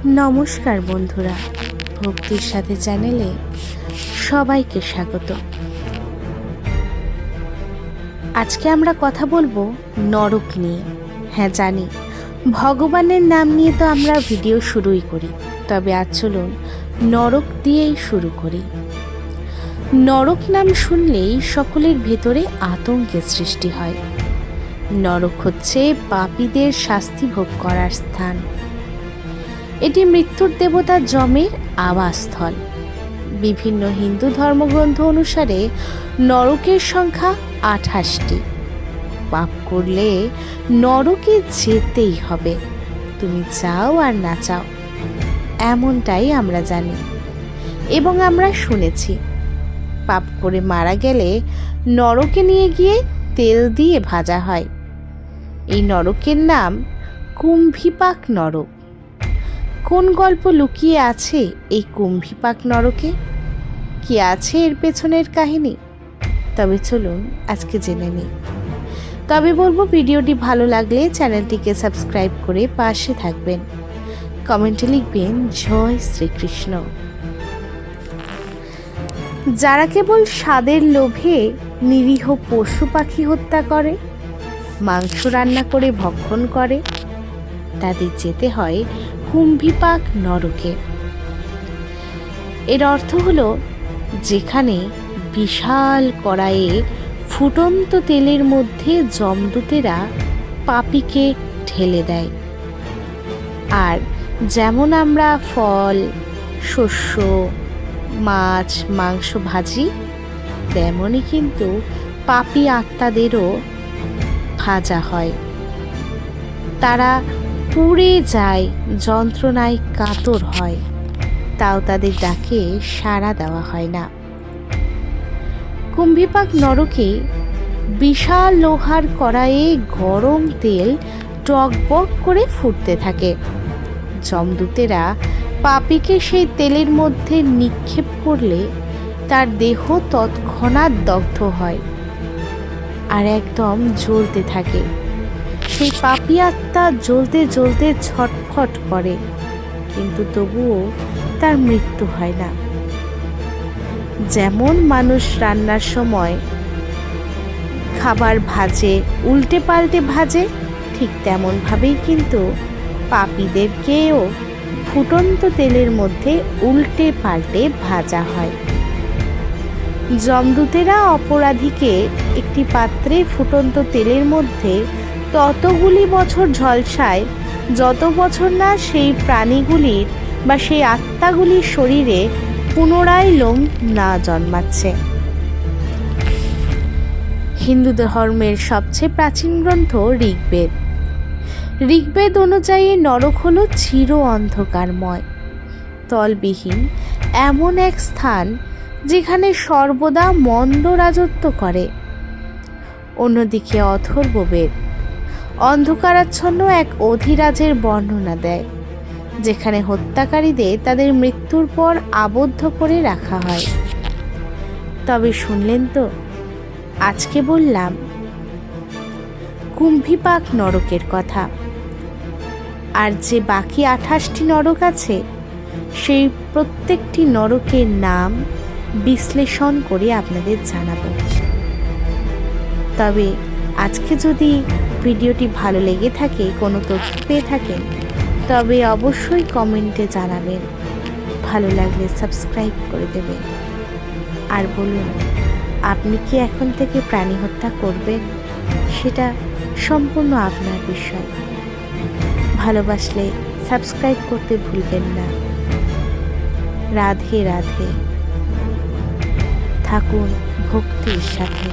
নমস্কার বন্ধুরা, ভক্তির সাথে চ্যানেলে সবাইকে স্বাগত। আজকে আমরা কথা বলবো নরক নিয়ে। হ্যাঁ জানি, ভগবানের নাম নিয়ে তো আমরা ভিডিও শুরুই করি, তবে আজ চলুন নরক দিয়েই শুরু করি। নরক নাম শুনলেই সকলের ভেতরে আতঙ্কের সৃষ্টি হয়। নরক হচ্ছে পাপীদের শাস্তি ভোগ করার স্থান। এটি মৃত্যুর দেবতা যমের আবাসস্থল। বিভিন্ন হিন্দু ধর্মগ্রন্থ অনুসারে নরকের সংখ্যা 28টি। পাপ করলে নরকে যেতেই হবে, তুমি চাও আর না চাও, এমনটাই আমরা জানি এবং আমরা শুনেছি। পাপ করে মারা গেলে নরকে নিয়ে গিয়ে তেল দিয়ে ভাজা হয়। এই নরকের নাম কুম্ভীপাক নরক। কোন গল্প লুকিয়ে আছে এই কুম্ভীপাক নরকে? কি আছে এর পেছনের কাহিনী? তবে চলুন আজকে জেনে নিই। তবে বলবো, ভিডিওটি ভালো লাগলে চ্যানেলটিকে সাবস্ক্রাইব করে পাশে থাকবেন। কমেন্টে লিখবেন জয় শ্রীকৃষ্ণ। যারা কেবল স্বাদের লোভে নিরীহ পশু পাখি হত্যা করে, মাংস রান্না করে ভক্ষণ করে, তাদের যেতে হয় কুম্ভীপাক নরকে। এর অর্থ হলো যেখানে বিশাল কড়াইয়ে ফুটন্ত তেলের মধ্যে যমদূতেরা পাপীকে ঢেলে দেয়। আর যেমন আমরা ফল, শস্য, মাছ, মাংস ভাজি, তেমনই কিন্তু পাপী আত্মাদেরও ভাজা হয়। তারা পুড়ে যায়, যন্ত্রণায় কাতর হয়, তাও তাদের ডাকে সাড়া দেওয়া হয় না। কুম্ভীপাক নরকে বিশাল লোহার কড়াইয়ে গরম তেল টকবক করে ফুটতে থাকে। যমদূতেরা পাপীকে সেই তেলের মধ্যে নিক্ষেপ করলে তার দেহ তৎক্ষণাৎ দগ্ধ হয় আর একদম জ্বলতে থাকে। সেই পাপী আত্মা জ্বলতে জ্বলতে ছটফট করে, কিন্তু তবুও তার মৃত্যু হয় না। যেমন মানুষ রান্নার সময় খাবার ভাজে, উল্টে পাল্টে ভাজে, ঠিক তেমনভাবেই কিন্তু পাপীদেরকেও ফুটন্ত তেলের মধ্যে উল্টে পাল্টে ভাজা হয়। যমদূতেরা অপরাধীকে একটি পাত্রে ফুটন্ত তেলের মধ্যে ততগুলি বছর ঝলসায়, যত বছর না সেই প্রাণীগুলির বা সেই আত্মাগুলির শরীরে পুনরায় লোম না জন্মাচ্ছে। হিন্দু ধর্মের সবচেয়ে প্রাচীন গ্রন্থ ঋগ্বেদ। ঋগ্বেদ অনুযায়ী নরক হলো চির অন্ধকারময়, তলবিহীন এমন এক স্থান যেখানে সর্বদা মন্দ রাজত্ব করে। অন্যদিকে অথর্ববেদ অন্ধকারাচ্ছন্ন এক অধিরাজের বর্ণনা দেয়, যেখানে হত্যাকারীদের তাদের মৃত্যুর পর আবদ্ধ করে রাখা হয়। তবে শুনলেন তো, আজকে বললাম কুম্ভীপাক নরকের কথা। আর যে বাকি 28টি নরক আছে, সেই প্রত্যেকটি নরকের নাম বিশ্লেষণ করে আপনাদের জানাবো। তবে আজকে যদি ভিডিওটি ভালো লেগে থাকে, কোনো তথ্য পেয়ে থাকেন, তবে অবশ্যই কমেন্টে জানাবেন। ভালো লাগলে সাবস্ক্রাইব করে দেবেন। আর বলুন, আপনি কি এখন থেকে প্রাণী হত্যা করবেন? সেটা সম্পূর্ণ আপনার বিষয়। ভালোবাসলে সাবস্ক্রাইব করতে ভুলবেন না। রাধে রাধে। থাকুন ভক্তির সাথে।